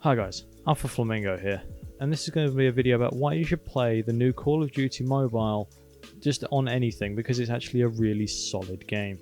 Hi guys, Alpha Flamingo here, and this is going to be a video about why you should play the new Call of Duty Mobile just on anything, because it's actually a really solid game.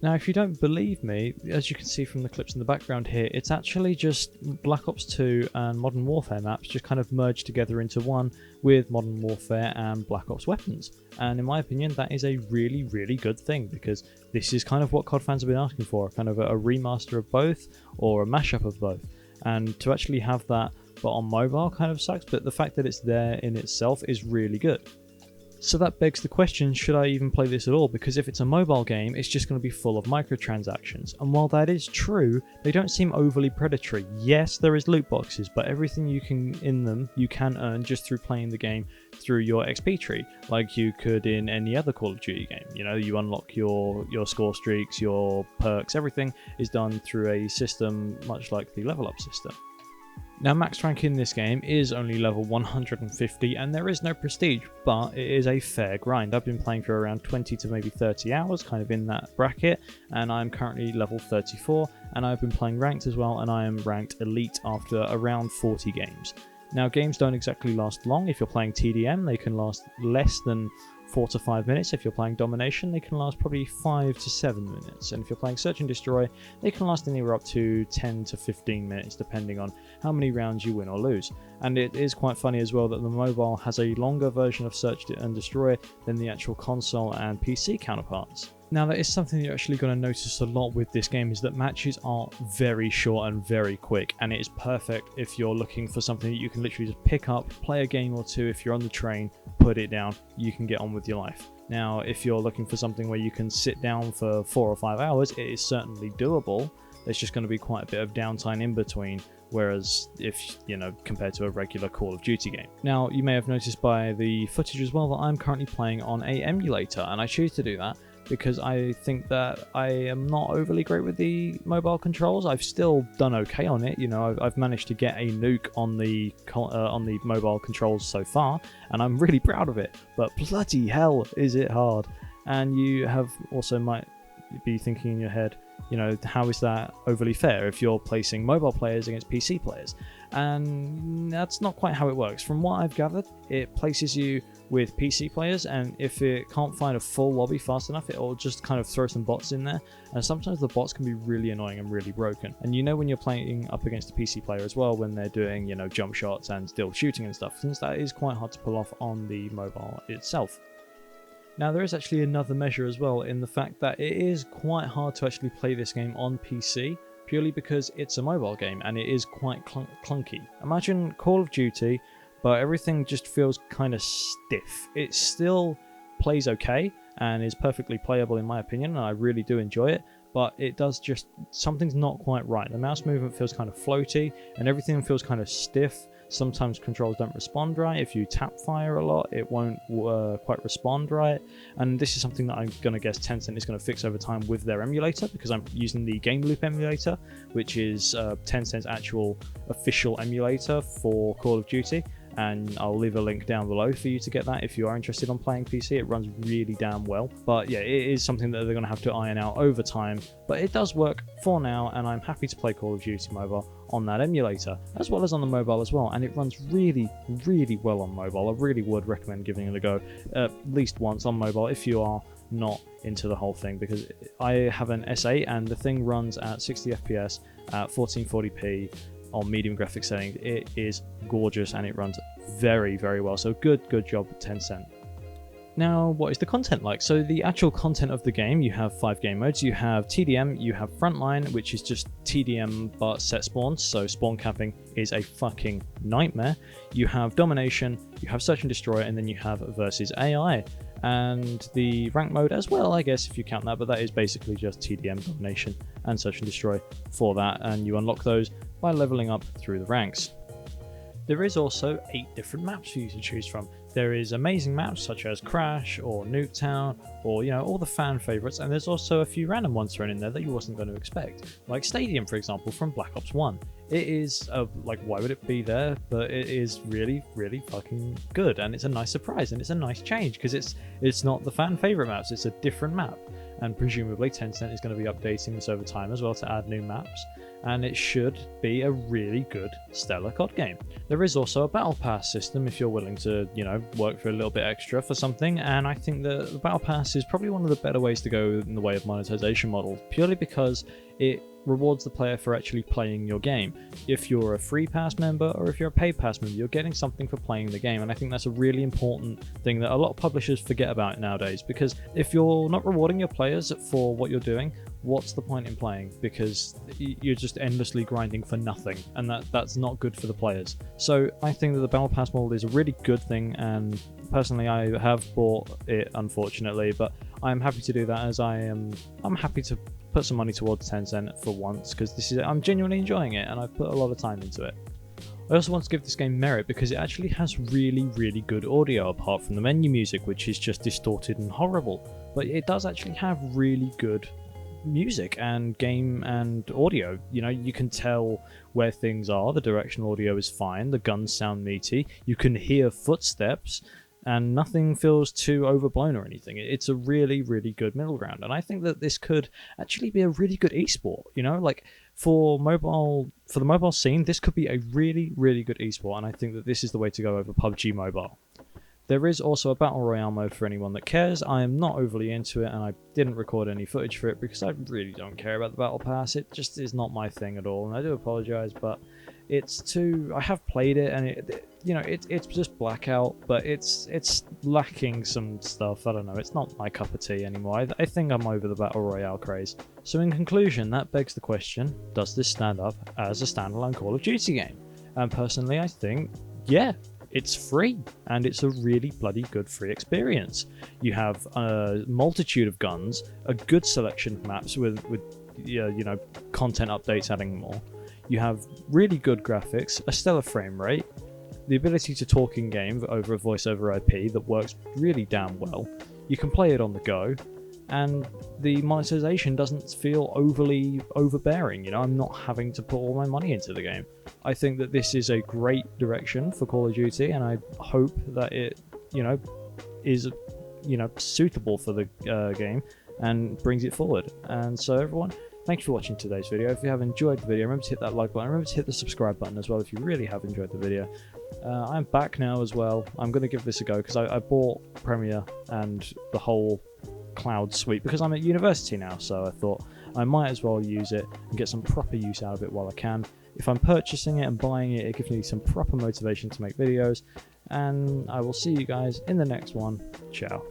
Now, if you don't believe me, as you can see from the clips in the background here, it's actually just Black Ops 2 and Modern Warfare maps just kind of merged together into one with Modern Warfare and Black Ops weapons. And in my opinion, that is a really, really good thing, because this is kind of what COD fans have been asking for, kind of a remaster of both or a mashup of both. And to actually have that but on mobile kind of sucks, but the fact that it's there in itself is really good. So that begs the question, should I even play this at all? Because if it's a mobile game, it's just going to be full of microtransactions. And while that is true, they don't seem overly predatory. Yes, there is loot boxes, but everything you can in them, you can earn just through playing the game through your XP tree, like you could in any other Call of Duty game. You know, you unlock your score streaks, your perks, everything is done through a system much like the level up system. Now, max rank in this game is only level 150 and there is no prestige, but it is a fair grind. I've been playing for around 20 to maybe 30 hours, kind of in that bracket, and I'm currently level 34, and I've been playing ranked as well, and I am ranked elite after around 40 games. Now, games don't exactly last long. If you're playing TDM, they can last less than 4 to 5 minutes. If you're playing Domination, they can last probably 5 to 7 minutes. And if you're playing Search and Destroy, they can last anywhere up to 10 to 15 minutes, depending on how many rounds you win or lose. And it is quite funny as well that the mobile has a longer version of Search and Destroy than the actual console and PC counterparts. Now, that is something you're actually going to notice a lot with this game, is that matches are very short and very quick, and it is perfect if you're looking for something that you can literally just pick up, play a game or two. If you're on the train, put it down, you can get on with your life. Now, if you're looking for something where you can sit down for 4 or 5 hours, it is certainly doable. There's just going to be quite a bit of downtime in between, whereas if, you know, compared to a regular Call of Duty game. Now, you may have noticed by the footage as well that I'm currently playing on a emulator, and I choose to do that because I think that I am not overly great with the mobile controls. I've still done okay on it. You know, I've managed to get a nuke on the mobile controls so far, and I'm really proud of it. But bloody hell, is it hard? And you have also might be thinking in your head, you know, how is that overly fair if you're placing mobile players against PC players? And that's not quite how it works. From what I've gathered, it places you with PC players, and if it can't find a full lobby fast enough, it'll just kind of throw some bots in there, and sometimes the bots can be really annoying and really broken. And you know, when you're playing up against a PC player as well, when they're doing, you know, jump shots and still shooting and stuff, since that is quite hard to pull off on the mobile itself. Now, there is actually another measure as well, in the fact that it is quite hard to actually play this game on PC, purely because it's a mobile game and it is quite clunky. Imagine Call of Duty, but everything just feels kind of stiff. It still plays okay and is perfectly playable in my opinion, and I really do enjoy it, but it does just, something's not quite right. The mouse movement feels kind of floaty and everything feels kind of stiff. Sometimes controls don't respond right. If you tap fire a lot, it won't quite respond right. And this is something that I'm going to guess Tencent is going to fix over time with their emulator, because I'm using the Game Loop emulator, which is Tencent's actual official emulator for Call of Duty. And I'll leave a link down below for you to get that if you are interested on playing PC. It runs really damn well. But yeah, it is something that they're going to have to iron out over time. But it does work for now, and I'm happy to play Call of Duty Mobile on that emulator, as well as on the mobile as well. And it runs really, really well on mobile. I really would recommend giving it a go at least once on mobile if you are not into the whole thing, because I have an S8 and the thing runs at 60 FPS at 1440p on medium graphics settings. It is gorgeous and it runs very, very well. So good job, Tencent. Now, what is the content like? So the actual content of the game, you have 5 game modes. You have TDM, you have Frontline, which is just TDM but set spawns, so spawn camping is a fucking nightmare. You have Domination, you have Search and Destroy, and then you have Versus AI. And the rank mode as well, I guess, if you count that, but that is basically just TDM, Domination, and Search and Destroy for that, and you unlock those by leveling up through the ranks. There is also 8 different maps for you to choose from. There is amazing maps such as Crash or Nuketown, or, you know, all the fan favourites, and there's also a few random ones thrown in there that you wasn't going to expect, like Stadium, for example, from Black Ops 1. It is, like, why would it be there? But it is really, really fucking good, and it's a nice surprise, and it's a nice change, because it's not the fan favourite maps, it's a different map. and presumably Tencent is going to be updating this over time as well to add new maps, and it should be a really good stellar COD game. There is also a battle pass system if you're willing to, you know, work for a little bit extra for something, and I think that the battle pass is probably one of the better ways to go in the way of monetization model, purely because it rewards the player for actually playing your game. If you're a free pass member or if you're a paid pass member, you're getting something for playing the game, and I think that's a really important thing that a lot of publishers forget about nowadays, because if you're not rewarding your players for what you're doing, what's the point in playing? Because you're just endlessly grinding for nothing, and that's not good for the players. So I think that the battle pass model is a really good thing, and personally I have bought it, unfortunately, but I'm happy to do that, as I'm happy to put some money towards Tencent for once, because I'm genuinely enjoying it and I've put a lot of time into it. I also want to give this game merit because it actually has really good audio, apart from the menu music, which is just distorted and horrible, but it does actually have really good music and game and audio. You know, you can tell where things are, the directional audio is fine, the guns sound meaty, you can hear footsteps, and nothing feels too overblown or anything. It's a really good middle ground, and I think that this could actually be a really good esport. You know, like for the mobile scene, this could be a really good esport, and I think that this is the way to go over PUBG Mobile. There is also a Battle Royale mode for anyone that cares. I am not overly into it, and I didn't record any footage for it because I really don't care about the Battle Pass. It just is not my thing at all, and I do apologise, but I have played it, and it's just Blackout, but it's lacking some stuff. I don't know, it's not my cup of tea anymore. I think I'm over the Battle Royale craze. So in conclusion, that begs the question, does this stand up as a standalone Call of Duty game? And personally, I think, yeah. It's free, and it's a really bloody good free experience. You have a multitude of guns, a good selection of maps with content updates adding more. You have really good graphics, a stellar frame rate, the ability to talk in game over a voice over IP that works really damn well. You can play it on the go, and the monetization doesn't feel overly overbearing. You know, I'm not having to put all my money into the game. I think that this is a great direction for Call of Duty, and I hope that it, is, suitable for the game and brings it forward. And so everyone, thank you for watching today's video. If you have enjoyed the video, remember to hit that like button. Remember to hit the subscribe button as well if you really have enjoyed the video. I'm back now as well. I'm going to give this a go because I bought Premiere and the whole cloud suite because I'm at university now, so I thought I might as well use it and get some proper use out of it while I can. If I'm purchasing it and buying it, it gives me some proper motivation to make videos, and I will see you guys in the next one. Ciao.